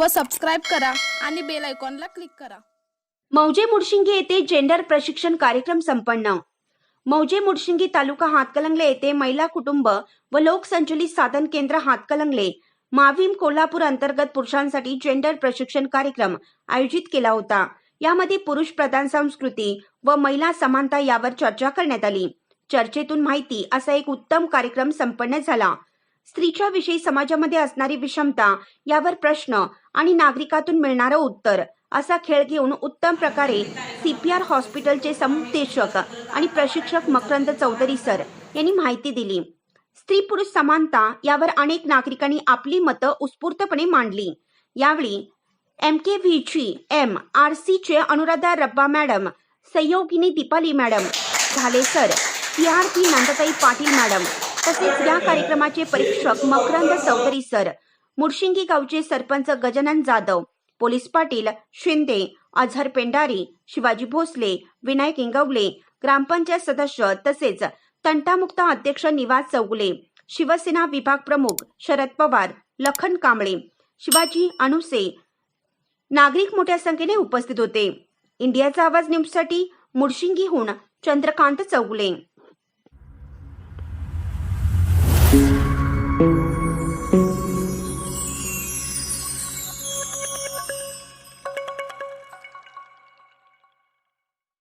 व सबस्क्राईब करा आणि बेल आयकॉनला क्लिक करा। मौजे मुडशिंगी येथे जेंडर प्रशिक्षण कार्यक्रम संपन्न। मौजे मुडशिंगी तालुका हातकणंगले येथे महिला कुटुंब व लोकसंचलित साधन केंद्र हातकणंगले माविम कोल्हापूर अंतर्गत पुरुषांसाठी जेंडर प्रशिक्षण कार्यक्रम आयोजित केला होता। यामध्ये पुरुष प्रधान संस्कृती व महिला समानता यावर चर्चा करण्यात आली। चर्चेतून माहिती असा एक उत्तम कार्यक्रम संपन्न झाला। स्त्रीच्या विषयी समाजामध्ये असणारी विषमता यावर प्रश्न आणि नागरिकातून मिळणारं उत्तर असा खेळ घेऊन उत्तम प्रकारे CPR हॉस्पिटलचे समुपदेशक आणि प्रशिक्षक मकरंद चौधरी सर यांनी माहिती दिली। स्त्री पुरुष समानता यावर अनेक नागरिकांनी आपली मतं उत्स्फूर्तपणे मांडली। यावेळी MKVG MRC चे अनुराधा रब्बा मॅडम, सहयोगिनी दीपाली मॅडम, झाले सर, CRP नंदताई पाटील मॅडम तसेच या कार्यक्रमाचे परीक्षक मकरंद चौधरी सर, मुडशिंगी गावचे सरपंच गजानन जाधव, पोलीस पाटील शिंदे, अझहर पेंडारी, शिवाजी भोसले, विनायक इंगवले, ग्रामपंचायत सदस्य तसेच तंटामुक्त अध्यक्ष निवास चौगुले, शिवसेना विभाग प्रमुख शरद पवार, लखन कांबळे, शिवाजी अनुसे नागरिक मोठ्या संख्येने उपस्थित होते। इंडियाचा आवाज न्यूजसाठी मुडशिंगीहून चंद्रकांत चौगुले।